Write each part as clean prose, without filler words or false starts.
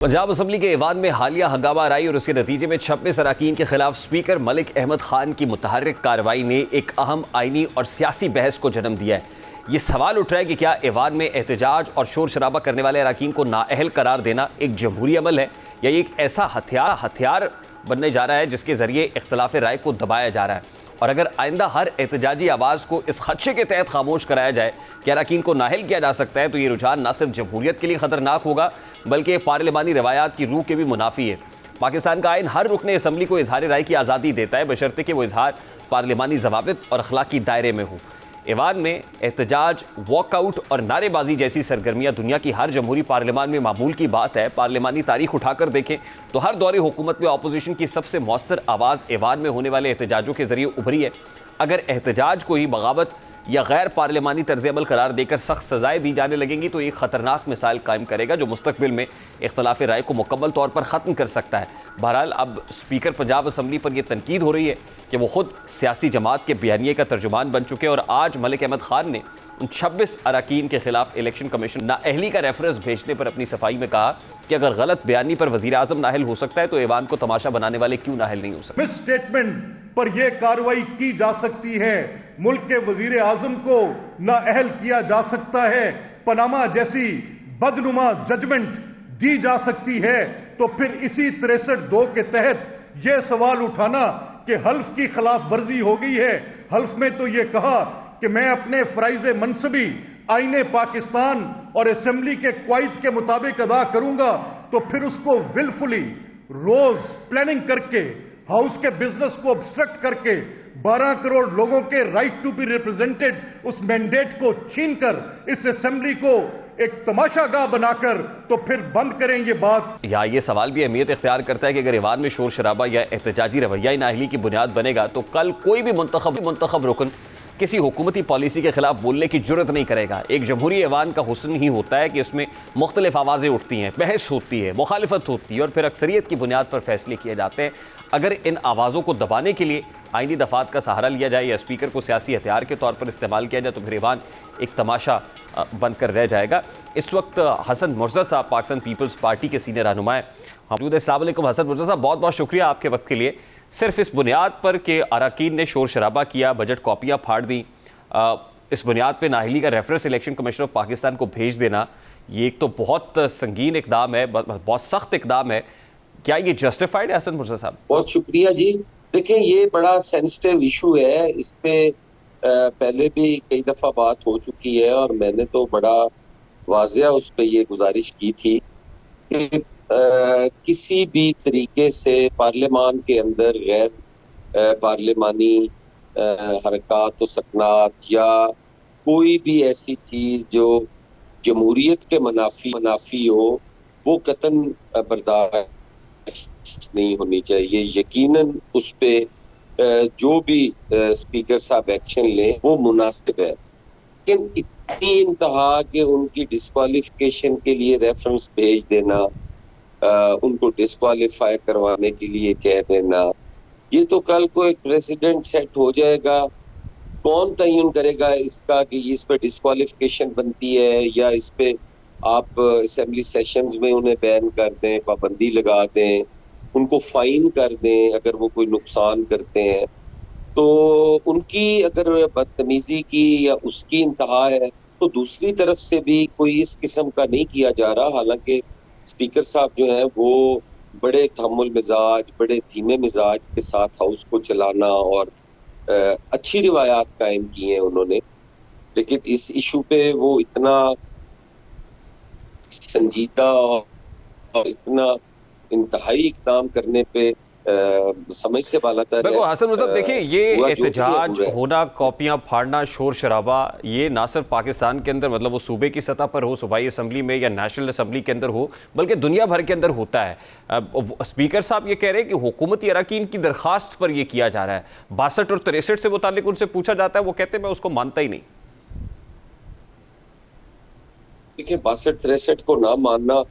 Punjab assembly के ऐवान में हालिया हंगामा आई और उसके नतीजे में 26 अरकान के खिलाफ स्पीकर मलिक अहमद खान की मुतहर्रिक कार्रवाई ने एक अहम आइनी और सियासी बहस को जन्म दिया है। ये सवाल उठ रहा है कि क्या ऐवान में एहतजाज और शोर शराबा करने वाले अरकान को नाअहल करार देना एक जमहूरी अमल है या एक ऐसा हथियार बनने जा रहा है जिसके जरिए इख्तलाफ राय को दबाया जा रहा है। और अगर आइंदा हर एहतजाजी आवाज़ को इस खदशे के तहत खामोश कराया जाए कि अरकान को नाअहल किया जा सकता है, तो ये रुझान न सिर्फ जमहूरियत के लिए ख़तरनाक होगा बल्कि पार्लिमानी रवायात की रूह के भी मुनाफी है। पाकिस्तान का आइन हर रुकने असम्बली को इजहार राय की आज़ादी देता है, बशर्ते कि वो इजहार पार्लिमानी ज़वाबित और अखलाकी दायरे में हो। ऐवान में एहतजाज, वॉकआउट और नारेबाजी जैसी सरगर्मियाँ दुनिया की हर जमहूरी पार्लिमान में मामूल की बात है। पार्लिमानी तारीख उठाकर देखें तो हर दौरे हुकूमत में अपोजिशन की सबसे मौसर आवाज़ ऐवान में होने वाले एहतजाजों के जरिए उभरी है। अगर एहतजाज को ही बगावत या गैर पार्लिमानी तर्ज अमल करार देकर सख्त सजाएं दी जाने लगेंगी तो एक ख़तरनाक मिसाल कायम करेगा जो मुस्तकबिल में इख्तलाफ राय को मुकम्मल तौर पर ख़त्म कर सकता है। बहरहाल अब स्पीकर पंजाब असम्बली पर यह तनकीद हो रही है कि वो खुद सियासी जमात के बयानिए का तर्जुमान बन चुके हैं और आज मलिक अहमद खान ने उन 26 अरकान के खिलाफ इलेक्शन कमीशन नाअहली का रेफरेंस भेजने पर अपनी सफाई में कहा कि अगर गलत बयानी पर वज़ीर आज़म नाअहल हो सकता है तो ऐवान को तमाशा बनाने वाले क्यों नाअहल नहीं हो सकते। मिस स्टेटमेंट पर यह कार्रवाई की जा सकती है, मुल्क के वजीर आजम को नाअहल किया जा सकता है, पनामा जैसी बदनुमा जजमेंट दी जा सकती है, तो फिर इसी 63(2) के तहत यह सवाल उठाना कि हल्फ की खिलाफ वर्जी हो गई है। हल्फ में तो यह कहा कि मैं अपने फराइज मनसबी आईने पाकिस्तान और असेंबली के क्वाइद के मुताबिक अदा करूंगा, तो फिर उसको विलफुली रोज प्लानिंग करके हाउस के बिजनेस को ऑब्स्ट्रक्ट करके 12 करोड़ लोगों के राइट टू बी रिप्रेजेंटेड उस मैंडेट को छीनकर इस असेंबली को एक तमाशागाह बनाकर तो फिर बंद करें ये बात। या ये सवाल भी अहमियत इख्तियार करता है कि अगर ऐवान में शोर शराबा या एहतजाजी रवैया नाअहली की बुनियाद बनेगा तो कल कोई भी मुंतखब रुकन किसी हुकूमती पॉलिसी के खिलाफ बोलने की जुर्रत नहीं करेगा। एक जमहूरी ऐवान का हुस्न ही होता है कि इसमें मुख्तलिफ आवाज़ें उठती हैं, बहस होती है, मुखालिफत होती है और फिर अक्सरियत की बुनियाद पर फैसले किए जाते हैं। अगर इन आवाज़ों को दबाने के लिए आइनी दफात का सहारा लिया जाए या स्पीकर को सियासी हथियार के तौर पर इस्तेमाल किया जाए तो फिर ऐवान एक तमाशा बनकर रह जाएगा। इस वक्त हसन मुर्जा साहब पाकिस्तान पीपल्स पार्टी के सीनियर रहनुमा मौजूद है। अस्सलाम वालेकुम हसन मुर्जा साहब, बहुत बहुत शुक्रिया आपके वक्त के लिए। सिर्फ इस बुनियाद पर कि अरकान ने शोर शराबा किया, बजट कॉपियाँ फाड़ दी, इस बुनियाद पर नाअहली का reference election commission of Pakistan को भेज देना, ये एक तो बहुत संगीन इकदाम है, बहुत सख्त इकदाम है। क्या ये जस्टिफाइड है हसन मुर्जा साहब? बहुत शुक्रिया जी। देखिए, ये बड़ा सेंसिटिव इशू है, इस पे पहले भी कई दफ़ा बात हो चुकी है और मैंने तो बड़ा वाज़िया उस पर ये गुजारिश की थी कि किसी भी तरीके से पार्लियामान के अंदर गैर पार्लिमानी हरकत व सकनात या कोई भी ऐसी चीज़ जो जमहूरियत के मुनाफी हो वो कतन बर्दाश्त नहीं होनी चाहिए। यकीनन उस पे जो भी स्पीकर साहब एक्शन लें वो मुनासिब है, लेकिन इतनी इंतहा कि उनकी डिस्क्वालिफिकेशन के लिए रेफरेंस भेज देना, उनको डिस्क्वालीफाई करवाने के लिए कह देना, ये तो कल को एक प्रेसिडेंट सेट हो जाएगा। कौन तयन करेगा इसका कि इस पे डिस्क्वालिफिकेशन बनती है या इस पे आप असेंबली सेशंस में उन्हें बैन कर दें, पाबंदी लगा दें, उनको फाइन कर दें अगर वो कोई नुकसान करते हैं। तो उनकी अगर बदतमीजी की या उसकी इंतहा है तो दूसरी तरफ से भी कोई इस किस्म का नहीं किया जा रहा। हालांकि स्पीकर साहब जो हैं वो बड़े तहम्मुल मिजाज, बड़े धीमे मिजाज के साथ हाउस को चलाना और अच्छी रिवायात कायम की हैं उन्होंने, लेकिन इस इशू पे वो इतना संजीदा और इतना इंतहाई इकदाम करने पे समझ से बालातर है। हसन मुर्जा, देखिए ये एहतजाज होना, कॉपियां फाड़ना, शोर शराबा, ये ना सिर्फ पाकिस्तान के अंदर मतलब वो सूबे की सतह पर हो, सूबाई असम्बली में या नेशनल असम्बली के अंदर हो, बल्कि दुनिया भर के अंदर होता है। स्पीकर साहब ये कह रहे हैं कि हुकूमती अरकान की दरखास्त पर यह किया जा रहा है। 62 और 63 से मुतालिक उनसे पूछा जाता है, वो कहते हैं मैं उसको मानता ही नहीं। देखिए, 62-63 को ना मानना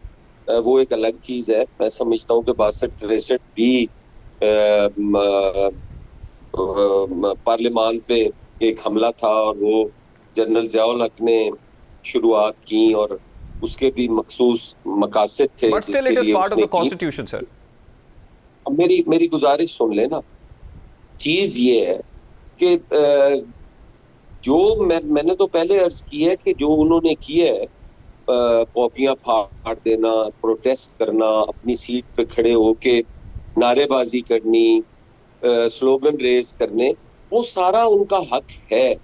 वो एक अलग चीज है। मैं समझता हूँ कि 62-63 भी पार्लियामान पे एक हमला था और वो जनरल ज़ियाउल हक ने शुरुआत की और उसके भी मखसूस मकासद थे बट स्टिल जिसके इट इज लिए पार्ट ऑफ उसने द की। Constitution sir. अब मेरी गुजारिश सुन लेना। चीज ये है कि जो मैंने तो पहले अर्ज की है कि जो उन्होंने किया है, कॉपियां फाड़ देना, प्रोटेस्ट करना, अपनी सीट पे खड़े होके नारेबाजी करनी, स्लोगन रेज करने, वो सारा उनका हक है।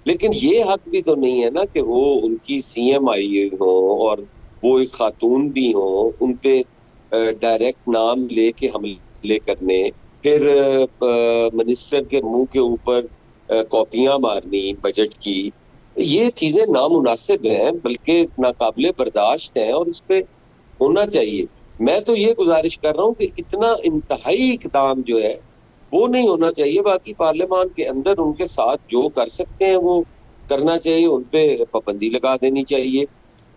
लेकिन ये हक भी तो नहीं है ना कि वो उनकी सीएम आई हो और वो एक खातून भी हो, उनपे डायरेक्ट नाम लेके हमले करने, फिर मिनिस्टर के मुंह के ऊपर कॉपियां मारनी बजट की। ये चीजें नामुनासिब हैं, बल्कि नाकाबिले बर्दाश्त हैं, और इस पे होना चाहिए। मैं तो ये गुजारिश कर रहा हूँ कि इतना इंतहाई इकदाम जो है वो नहीं होना चाहिए। बाकी पार्लियामान के अंदर उनके साथ जो कर सकते हैं वो करना चाहिए, उनपे पाबंदी लगा देनी चाहिए,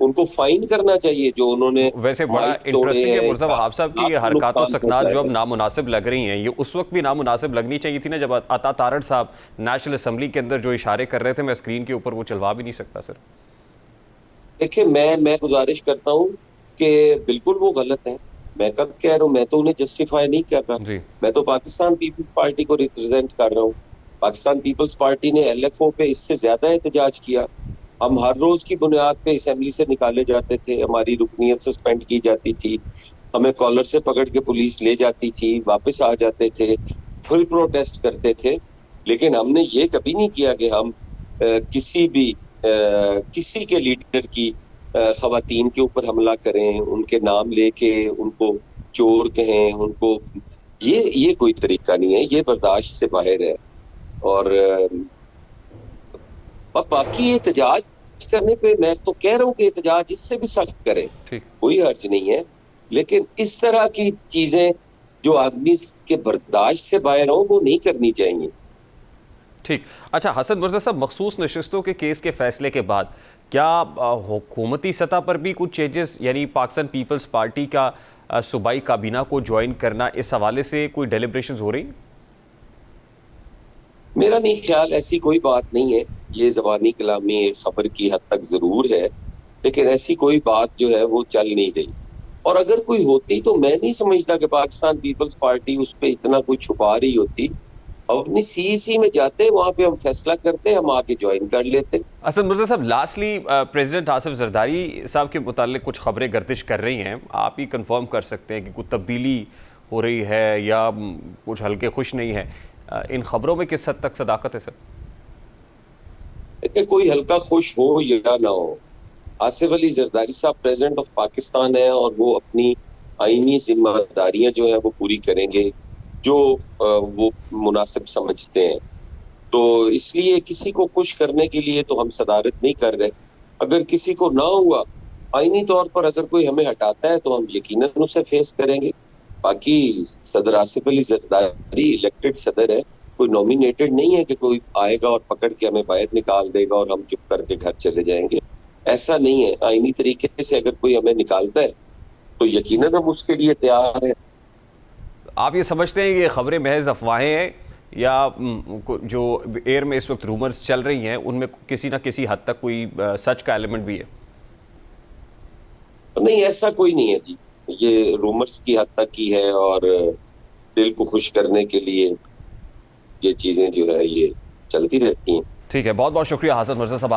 उनको फाइन करना चाहिए जो उन्होंने वैसे बड़ा माइक तोड़े इंटरेस्टिंग है हैं, मुर्तज़ा वहाब साहब की ये आपको हरकत व नुकसान सकनात जो अब पहुंचाए। नामुनासिब लग रही हैं, ये उस वक्त भी नामुनासिब लगनी चाहिए थी ना जब अता तारड़ साहब नेशनल असम्बली के अंदर जो इशारे कर रहे थे, मैं स्क्रीन के ऊपर वो चलवा भी नहीं सकता सर। देखिए, मैं गुजारिश करता हूँ कि बिल्कुल वो गलत है। मैं कब कह रहा हूँ, मैं तो उन्हें जस्टिफाई नहीं कर रहा। जी मैं तो पाकिस्तान पीपल्स पार्टी को रिप्रेजेंट कर रहा हूँ। पाकिस्तान पीपल्स पार्टी ने एलएफओ पे इससे ज्यादा एहतजाज किया। हम हर रोज की बुनियाद पे असेंबली से निकाले जाते थे, हमारी रुकनीत सस्पेंड की जाती थी, हमें कॉलर से पकड़ के पुलिस ले जाती थी, वापस आ जाते थे, फुल प्रोटेस्ट करते थे। लेकिन हमने ये कभी नहीं किया कि हम किसी के लीडर की खवातीन के ऊपर हमला करें, उनके नाम लेके उनको चोर कहें उनको। ये कोई तरीका नहीं है, ये बर्दाश्त से बाहर है। और बाकी एहतजाज करने पे मैं तो कह रहा हूँ कि एहतजाज इससे भी सख्त करें, ठीक कोई हर्ज नहीं है। लेकिन इस तरह की चीजें जो आदमी के बर्दाश्त से बाहर हो वो नहीं करनी चाहिए। ठीक। अच्छा हसन मिर्जा साहब, मखसूस नशिस्तों के केस के फैसले के बाद क्या हुकूमती सतह पर भी कुछ चेंजेस, यानी पाकिस्तान पीपल्स पार्टी का सूबाई काबीना को ज्वाइन करना, इस हवाले से कोई डेलिब्रेशंस हो रही? मेरा नहीं ख्याल, ऐसी कोई बात नहीं है। ये जबानी कलामी एक खबर की हद तक जरूर है, लेकिन ऐसी कोई बात जो है वो चल नहीं रही। और अगर कोई होती तो मैं नहीं समझता कि पाकिस्तान पीपल्स पार्टी उस पर इतना कोई छुपा रही होती। अब अपनी सीईसी में जाते, वहां पे हम फैसला करते, हम आके ज्वाइन कर लेते। असद मिर्जा साहब, लास्टली प्रेसिडेंट आसिफ जरदारी साहब के मुतालिक कुछ खबरें गर्दिश कर रही हैं, आप ही कंफर्म कर सकते हैं कि कुछ तब्दीली हो रही है या कुछ हल्के खुश नहीं है। इन खबरों में किस हद तक सदाकत है सर? देखिए, कोई हल्का खुश हो या ना हो, आसिफ अली जरदारी साहब प्रेसिडेंट ऑफ पाकिस्तान है और वो अपनी आईनी जिम्मेदारियां जो है वो पूरी करेंगे, जो वो मुनासिब समझते हैं। तो इसलिए किसी को खुश करने के लिए तो हम सदारत नहीं कर रहे। अगर किसी को ना हुआ, आईनी तौर पर अगर कोई हमें हटाता है तो हम यकीनन उसे फेस करेंगे। बाकी सदर आसिफ अली जरदारी इलेक्टेड सदर है, कोई नॉमिनेटेड नहीं है कि कोई आएगा और पकड़ के हमें बाहर निकाल देगा और हम चुप करके घर चले जाएंगे। ऐसा नहीं है। आईनी तरीके से अगर कोई हमें निकालता है तो यकीनन हम उसके लिए तैयार हैं। आप ये समझते हैं कि ये खबरें महज अफवाहें हैं, या जो एयर में इस वक्त रूमर्स चल रही हैं उनमें किसी ना किसी हद तक कोई सच का एलिमेंट भी है? नहीं, ऐसा कोई नहीं है जी। ये रूमर्स की हद तक ही है और दिल को खुश करने के लिए ये चीजें जो है ये चलती रहती हैं। ठीक है, बहुत बहुत शुक्रिया हसन मिर्जा साहब।